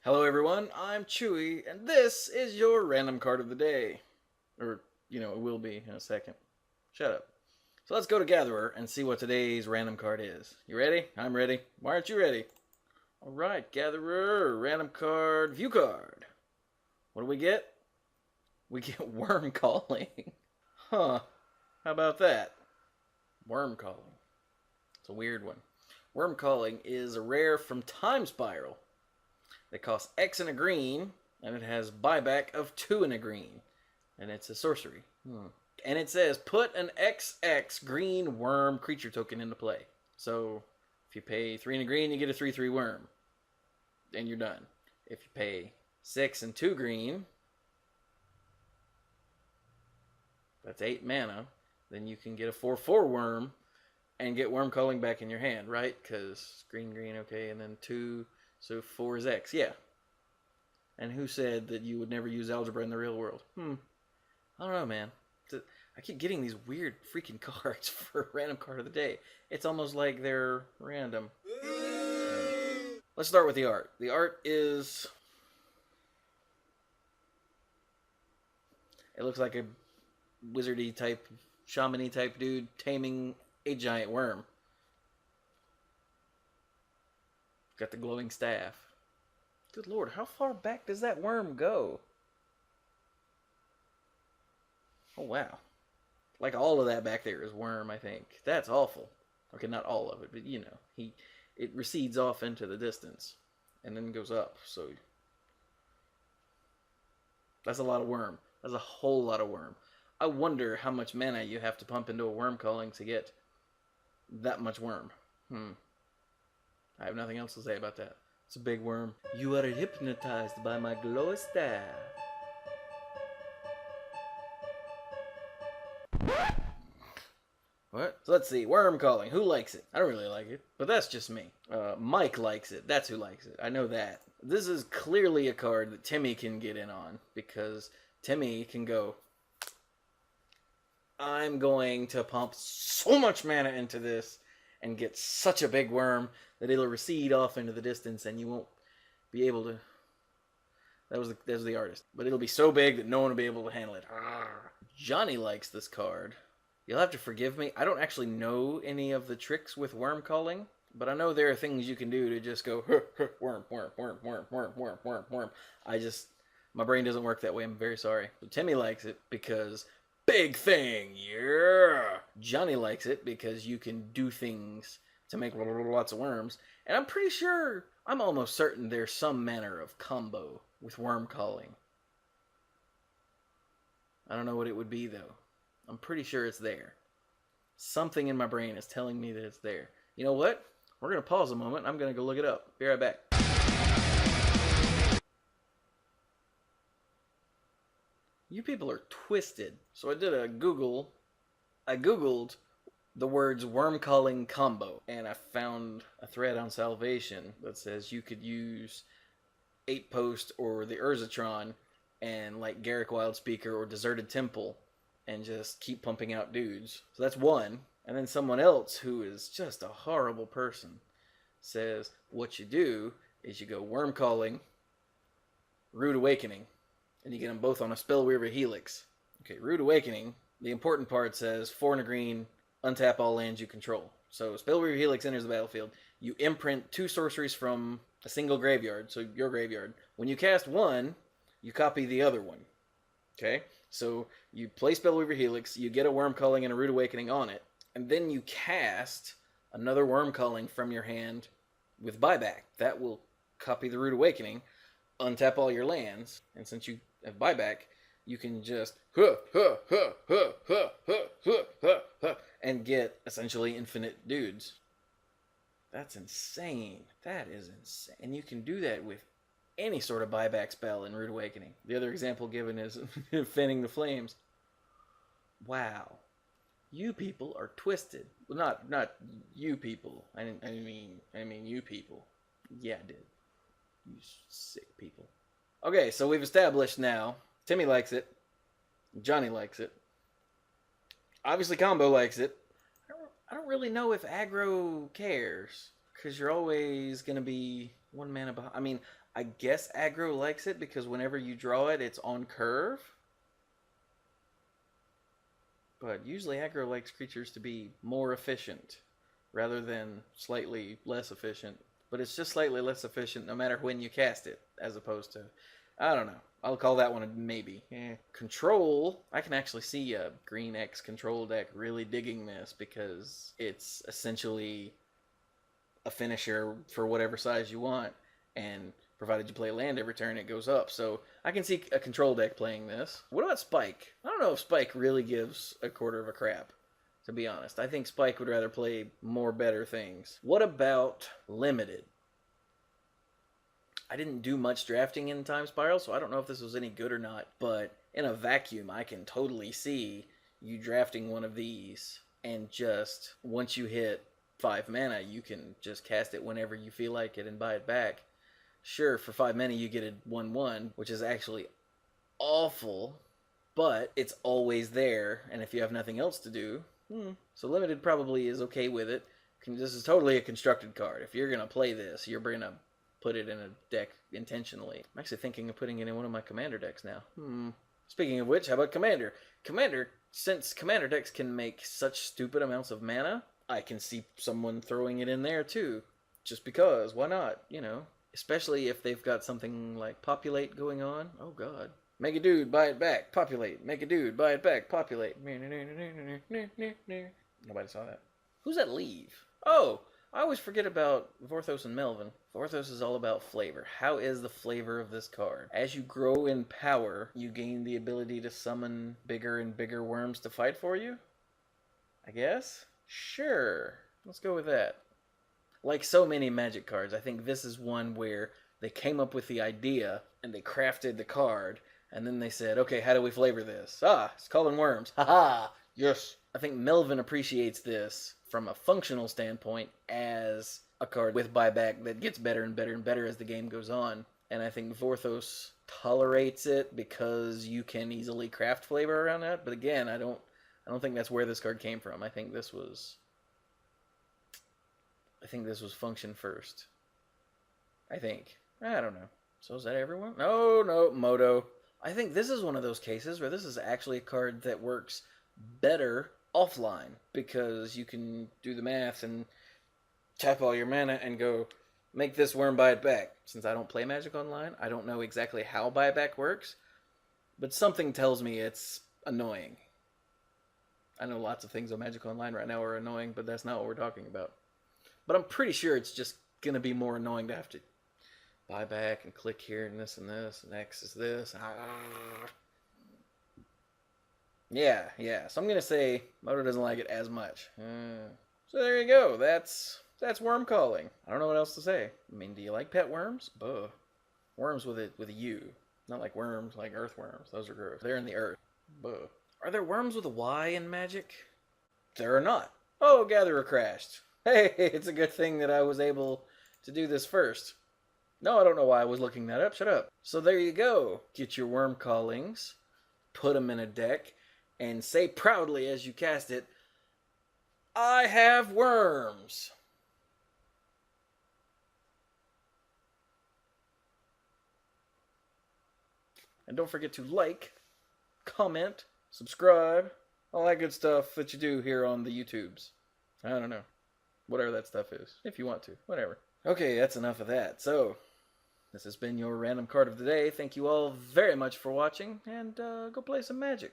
Hello everyone, I'm Chewy, and this is your random card of the day. Or, it will be in a second. Shut up. So let's go to Gatherer and see what today's random card is. You ready? I'm ready. Why aren't you ready? Alright, Gatherer, random card, view card. What do we get? We get Wurmcalling. Huh. How about that? Wurmcalling. It's a weird one. Wurmcalling is a rare from Time Spiral. It costs X and a green, and it has buyback of 2 and a green. And it's a sorcery. And it says, put an XX green worm creature token into play. So, if you pay 3 and a green, you get a 3/3 worm. And you're done. If you pay 6 and 2 green, that's 8 mana, then you can get a 4/4 worm and get Wurmcalling back in your hand, right? Because green, okay, and then 2... So 4 is X, yeah. And who said that you would never use algebra in the real world? I don't know, man. I keep getting these weird freaking cards for random card of the day. It's almost like they're random. Let's start with the art. The art is... It looks like a wizardy type, shaman-y type dude taming a giant worm. Got the glowing staff. Good lord, how far back does that worm go? Oh wow. Like all of that back there is worm, I think. That's awful. Okay, not all of it, but it recedes off into the distance and then goes up, so that's a lot of worm. That's a whole lot of worm. I wonder how much mana you have to pump into a Wurmcalling to get that much worm. I have nothing else to say about that. It's a big worm. You are hypnotized by my glow staff. What? So let's see. Wurmcalling. Who likes it? I don't really like it, but that's just me. Mike likes it. That's who likes it. I know that. This is clearly a card that Timmy can get in on, because Timmy can go, I'm going to pump so much mana into this and get such a big worm that it'll recede off into the distance and you won't be able to... That was the artist. But it'll be so big that no one will be able to handle it. Johnny likes this card. You'll have to forgive me. I don't actually know any of the tricks with Wurmcalling, but I know there are things you can do to just go, worm, worm, worm, worm, worm, worm, worm, worm. My brain doesn't work that way. I'm very sorry. But Timmy likes it because... Big thing, yeah! Johnny likes it because you can do things to make lots of worms. And I'm almost certain there's some manner of combo with Wurmcalling. I don't know what it would be, though. I'm pretty sure it's there. Something in my brain is telling me that it's there. You know what? We're going to pause a moment. I'm going to go look it up. Be right back. You people are twisted. So I did a Google. I Googled the words Wurmcalling combo, and I found a thread on Salvation that says you could use 8-Post or the Urzatron and like Garrick Wildspeaker or Deserted Temple and just keep pumping out dudes. So that's one. And then someone else who is just a horrible person says what you do is you go Wurmcalling, Rude Awakening, and you get them both on a Spellweaver Helix. Okay, Rude Awakening, the important part says 4 and a green, untap all lands you control. So Spellweaver Helix enters the battlefield. You imprint 2 sorceries from a single graveyard, so your graveyard. When you cast one, you copy the other one. Okay? So you play Spellweaver Helix, you get a Wurmcalling and a Rude Awakening on it, and then you cast another Wurmcalling from your hand with buyback. That will copy the Rude Awakening, untap all your lands, and since you have buyback, you can just and get essentially infinite dudes. That's insane. That is insane. And you can do that with any sort of buyback spell in Rude Awakening. The other example given is Fanning the Flames. Wow. You people are twisted. Well, not you people. I mean you people. Yeah, I did. You sick people. Okay, so we've established now. Timmy likes it. Johnny likes it. Obviously, Combo likes it. I don't really know if aggro cares, because you're always going to be 1 mana behind. I mean, I guess aggro likes it because whenever you draw it, it's on curve. But usually aggro likes creatures to be more efficient rather than slightly less efficient. But it's just slightly less efficient no matter when you cast it, as opposed to, I don't know. I'll call that one a maybe. Control, I can actually see a green X control deck really digging this because it's essentially a finisher for whatever size you want, and provided you play land every turn, it goes up. So I can see a control deck playing this. What about Spike? I don't know if Spike really gives a quarter of a crap, to be honest. I think Spike would rather play more better things. What about Limited? I didn't do much drafting in Time Spiral, so I don't know if this was any good or not, but in a vacuum, I can totally see you drafting one of these, and just, once you hit 5 mana, you can just cast it whenever you feel like it and buy it back. Sure, for 5 mana you get a 1/1, which is actually awful, but it's always there, and if you have nothing else to do, so Limited probably is okay with it. This is totally a constructed card. If you're going to play this, you're going to put it in a deck intentionally. I'm actually thinking of putting it in one of my Commander decks now. Speaking of which, how about Commander? Since Commander decks can make such stupid amounts of mana, I can see someone throwing it in there too. Just because, why not, you know? Especially if they've got something like Populate going on. Oh god. Make a dude, buy it back, populate. Make a dude, buy it back, populate. Nobody saw that. Who's that Leave? Oh, I always forget about Vorthos and Melvin. Vorthos is all about flavor. How is the flavor of this card? As you grow in power, you gain the ability to summon bigger and bigger worms to fight for you? I guess? Sure. Let's go with that. Like so many Magic cards, I think this is one where they came up with the idea and they crafted the card, and then they said, okay, how do we flavor this? It's calling worms. Haha! Yes! I think Melvin appreciates this from a functional standpoint as a card with buyback that gets better and better and better as the game goes on. And I think Vorthos tolerates it because you can easily craft flavor around that. But again, I don't think that's where this card came from. I think this was function first. I don't know. So is that everyone? No, Moto. I think this is one of those cases where this is actually a card that works better offline, because you can do the math and tap all your mana and go, make this worm buy it back. Since I don't play Magic Online, I don't know exactly how buyback works, but something tells me it's annoying. I know lots of things on Magic Online right now are annoying, but that's not what we're talking about. But I'm pretty sure it's just going to be more annoying to have to buy back and click here and this, and X is this. Yeah. So I'm going to say Moto doesn't like it as much. So there you go. That's Wurmcalling. I don't know what else to say. I mean, do you like pet worms? Buh. Worms with a U. Not like worms, like earthworms. Those are gross. They're in the earth. Buh. Are there worms with a Y in Magic? There are not. Oh, Gatherer crashed. Hey, it's a good thing that I was able to do this first. No, I don't know why I was looking that up. Shut up. So there you go. Get your Wurmcallings, put them in a deck, and say proudly as you cast it, I have worms. And don't forget to like, comment, subscribe, all that good stuff that you do here on the YouTubes. I don't know. Whatever that stuff is. If you want to. Whatever. Okay, that's enough of that. So, this has been your random card of the day. Thank you all very much for watching, and go play some Magic.